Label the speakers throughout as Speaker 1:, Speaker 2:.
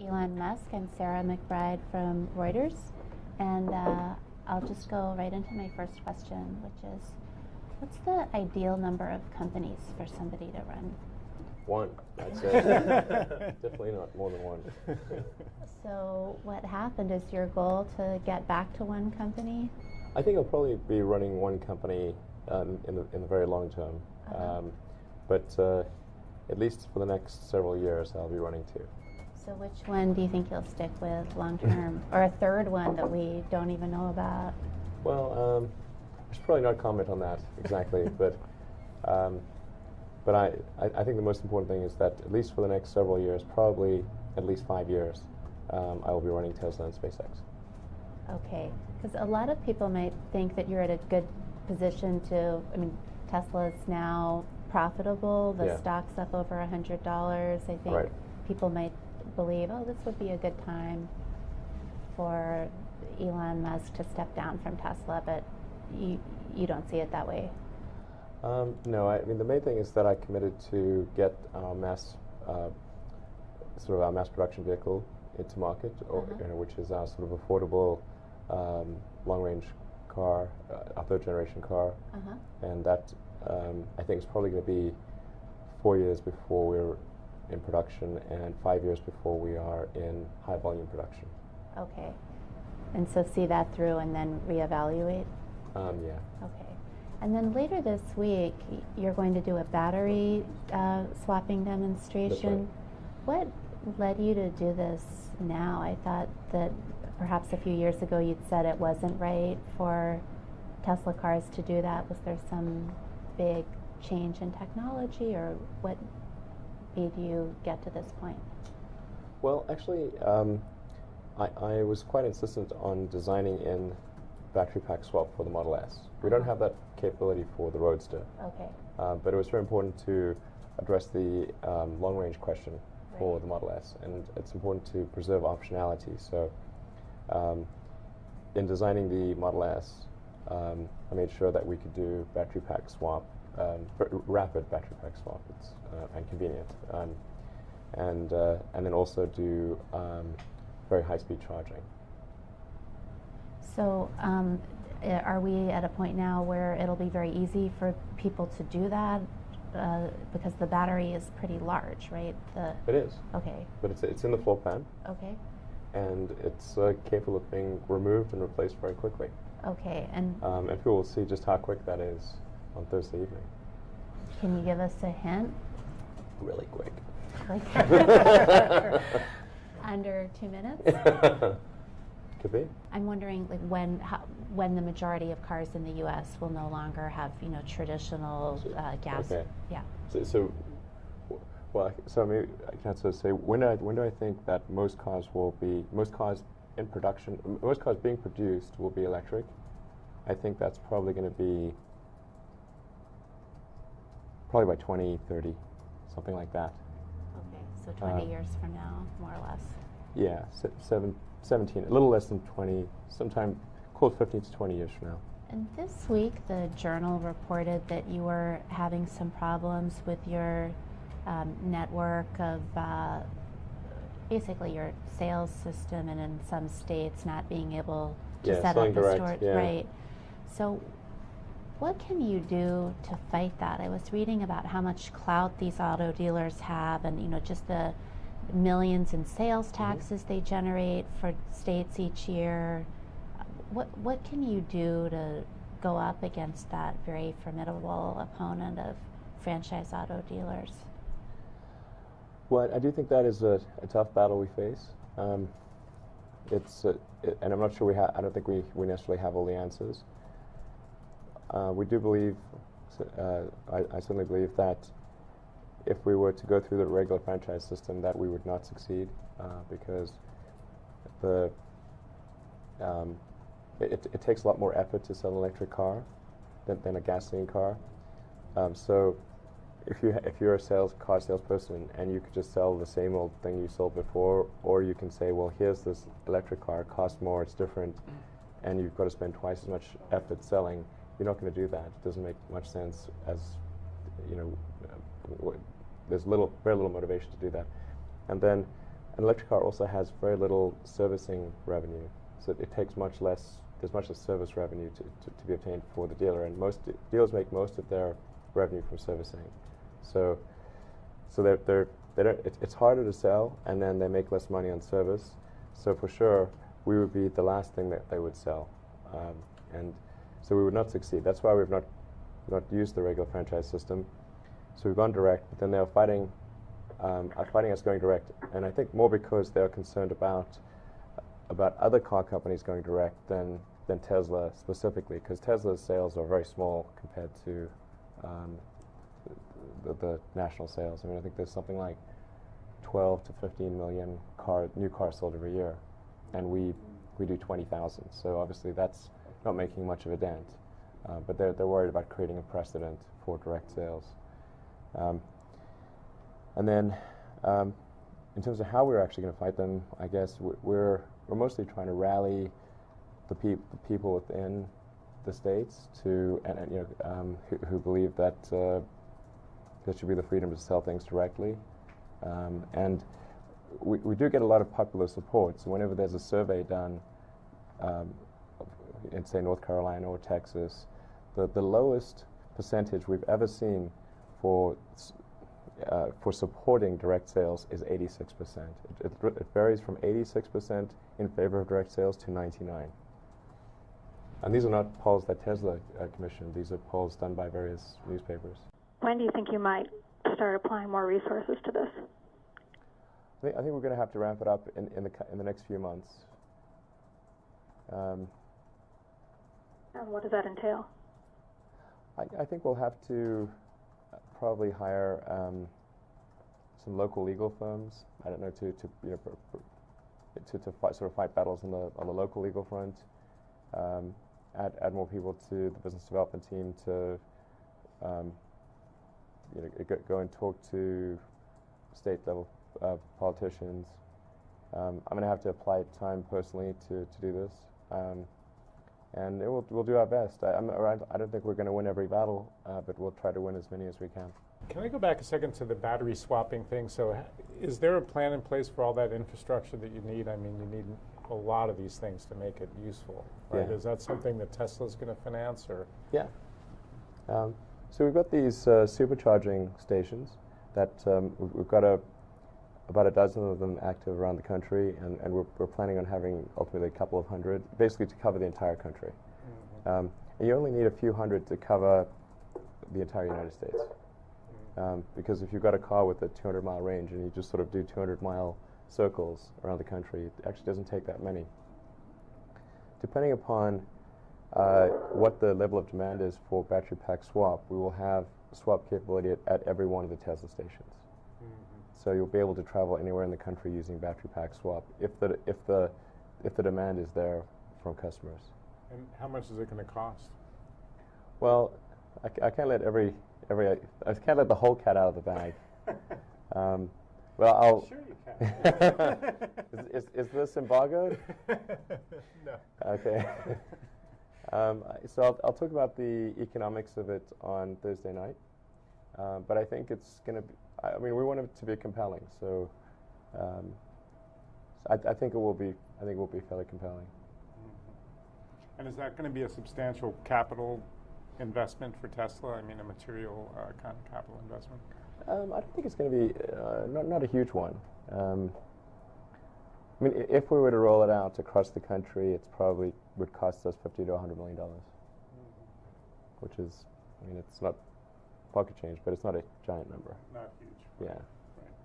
Speaker 1: Elon Musk. I'm Sarah McBride from Reuters, and I'll just go right into my first question, which is, what's the ideal number of companies for somebody to run?
Speaker 2: One, I'd say. Definitely not more than one.
Speaker 1: So what happened? Is your goal to get back to one company?
Speaker 2: I think I'll probably be running one company in the very long term. But at least for the next several years, I'll be running two.
Speaker 1: So which one do you think you'll stick with long term? Or a third one that we don't even know about?
Speaker 2: Well, I should probably not comment on that exactly, but I think the most important thing is that at least for the next several years, probably at least 5 years, I will be running Tesla and SpaceX.
Speaker 1: Okay, because a lot of people might think that you're at a good position to, I mean, Tesla's now profitable, the stock's up over $100. I think people might believe, oh, this would be a good time for Elon Musk to step down from Tesla, but you don't see it that way.
Speaker 2: No, I mean the main thing is that I committed to get our mass production vehicle into market, or which is our sort of affordable long-range car, our third generation car, and that I think is probably going to be 4 years before we're in production and 5 years before we are in high volume production.
Speaker 1: Okay, and so see that through and then reevaluate?
Speaker 2: Yeah.
Speaker 1: Okay. And then later this week, you're going to do a battery swapping demonstration.
Speaker 2: That's right.
Speaker 1: What led you to do this now? I thought that perhaps a few years ago you'd said it wasn't right for Tesla cars to do that. Was there some big change in technology, or what made you get to this point?
Speaker 2: Well, actually, I was quite insistent on designing in battery pack swap for the Model S. We don't have that capability for the Roadster.
Speaker 1: Okay.
Speaker 2: But it was very important to address the long-range question for the Model S, and it's important to preserve optionality. So in designing the Model S, I made sure that we could do battery pack swap, rapid battery pack swap, and convenient, and then also do very high-speed charging.
Speaker 1: So are we at a point now where it'll be very easy for people to do that? Because the battery is pretty large, right?
Speaker 2: It is.
Speaker 1: Okay.
Speaker 2: But it's in the floor pan.
Speaker 1: Okay.
Speaker 2: And it's capable of being removed and replaced very quickly.
Speaker 1: Okay. And
Speaker 2: people will see just how quick that is on Thursday evening.
Speaker 1: Can you give us a hint?
Speaker 2: Really quick.
Speaker 1: Like under 2 minutes?
Speaker 2: Could be.
Speaker 1: I'm wondering, like, when the majority of cars in the U.S. will no longer have, traditional gas.
Speaker 2: Okay.
Speaker 1: Yeah.
Speaker 2: So maybe I can sort of say when do I think that most cars in production, most cars being produced will be electric? I think that's probably going to be by 2030, something like that.
Speaker 1: Okay, so 20 years from now, more or less.
Speaker 2: Yeah, 17, a little less than 20, sometime close 15 to 20 years from now.
Speaker 1: And this week, the Journal reported that you were having some problems with your network of basically your sales system, and in some states not being able to set up the store. Right. So what can you do to fight that? I was reading about how much clout these auto dealers have, and just the millions in sales taxes they generate for states each year. What can you do to go up against that very formidable opponent of franchise auto dealers?
Speaker 2: Well, I do think that is a tough battle we face. And I'm not sure I don't think we necessarily have all the answers. We do believe, I certainly believe that if we were to go through the regular franchise system, that we would not succeed because it takes a lot more effort to sell an electric car than a gasoline car. So if you're a car salesperson and you could just sell the same old thing you sold before, or you can say, well, here's this electric car, it costs more, it's different, and you've got to spend twice as much effort selling, you're not going to do that. It doesn't make much sense, as there's very little motivation to do that. And an electric car also has very little servicing revenue, so it takes much less. There's much less service revenue to be obtained for the dealer, and most dealers make most of their revenue from servicing. So they don't. It's harder to sell, and then they make less money on service. So for sure, we would be the last thing that they would sell, and so we would not succeed. That's why we've not used the regular franchise system. So we've gone direct, but then they're fighting us going direct, and I think more because they're concerned about other car companies going direct than Tesla specifically, because Tesla's sales are very small compared to the national sales. I mean, I think there's something like 12 to 15 million new cars sold every year, and we do 20,000. So obviously that's not making much of a dent, but they're worried about creating a precedent for direct sales. And then in terms of how we're actually going to fight them, I guess we're mostly trying to rally the people within the states to who believe that there should be the freedom to sell things directly, and we do get a lot of popular support. So whenever there's a survey done in say North Carolina or Texas, the lowest percentage we've ever seen for supporting direct sales is 86%. It varies from 86% in favor of direct sales to 99%. And these are not polls that Tesla commissioned. These are polls done by various newspapers.
Speaker 3: When do you think you might start applying more resources to this?
Speaker 2: I think we're going to have to ramp it up in the next few months.
Speaker 3: And what does that entail?
Speaker 2: I think we'll have to probably hire some local legal firms. I don't know, to fight battles on the local legal front. Add more people to the business development team to go and talk to state level politicians. I'm going to have to apply time personally to do this, and we'll do our best. I don't think we're going to win every battle, but we'll try to win as many as we can.
Speaker 4: Can I go back a second to the battery swapping thing? So is there a plan in place for all that infrastructure that you need? I mean, you need a lot of these things to make it useful, right? Yeah. Is that something that Tesla's going to finance, or?
Speaker 2: Yeah. So we've got these supercharging stations that we've got about a dozen of them active around the country, and we're planning on having ultimately a couple of hundred, basically to cover the entire country. Mm-hmm. And you only need a few hundred to cover the entire United States. Because if you've got a car with a 200-mile range and you just sort of do 200-mile circles around the country, it actually doesn't take that many. Depending upon what the level of demand is for battery pack swap, we will have swap capability at every one of the Tesla stations. Mm-hmm. So you'll be able to travel anywhere in the country using battery pack swap if the demand is there from customers.
Speaker 4: And how much is it going to cost?
Speaker 2: Well, I can't let I can't let the whole cat out of the bag. Well, I'll.
Speaker 4: Sure you can.
Speaker 2: Is this embargoed?
Speaker 4: No.
Speaker 2: Okay. So I'll talk about the economics of it on Thursday night. But I think it's going to be. I mean, we want it to be compelling. So I think it will be. I think it will be fairly compelling.
Speaker 4: Mm-hmm. And is that going to be a substantial capital investment for Tesla? I mean, a material kind of capital investment?
Speaker 2: I don't think it's going to be not a huge one. I mean, if we were to roll it out across the country, it's probably would cost us $50 to $100 million, which is, I mean, it's not pocket change, but it's not a giant number.
Speaker 4: Not huge.
Speaker 2: Yeah.
Speaker 1: Right.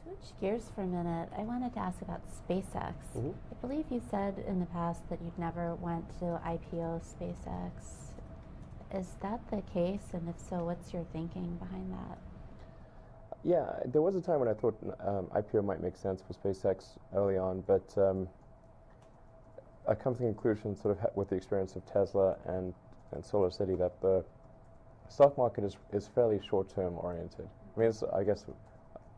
Speaker 1: Switch gears for a minute. I wanted to ask about SpaceX.
Speaker 2: Mm-hmm.
Speaker 1: I believe you said in the past that you'd never went to IPO SpaceX. Is that the case? And if so, what's your thinking behind that?
Speaker 2: Yeah, there was a time when I thought IPO might make sense for SpaceX early on, but I come to the conclusion, sort of with the experience of Tesla and Solar City, that the stock market is fairly short-term oriented. I mean, it's, I guess,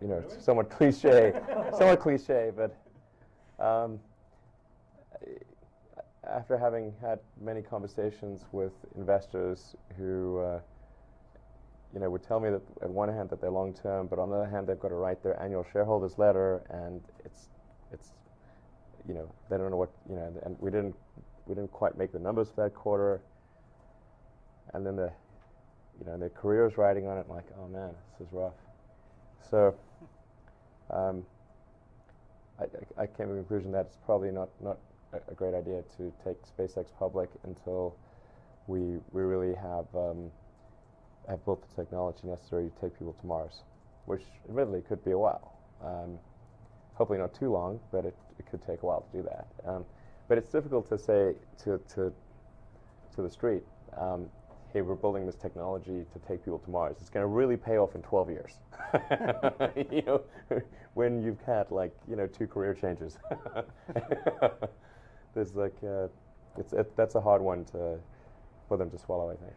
Speaker 2: you know,
Speaker 4: really?
Speaker 2: It's somewhat cliche, but after having had many conversations with investors who would tell me that on one hand that they're long term, but on the other hand they've got to write their annual shareholders letter, and it's they don't know what and we didn't quite make the numbers for that quarter, and then their career's riding on it. Like, oh man, this is rough. So I came to the conclusion that it's probably not a great idea to take SpaceX public until we really have built the technology necessary to take people to Mars, which admittedly could be a while. Hopefully not too long, but it could take a while to do that. But it's difficult to say to the street, hey, we're building this technology to take people to Mars. It's going to really pay off in 12 years. When you've had 2 career changes. There's that's a hard one for them to swallow, I think.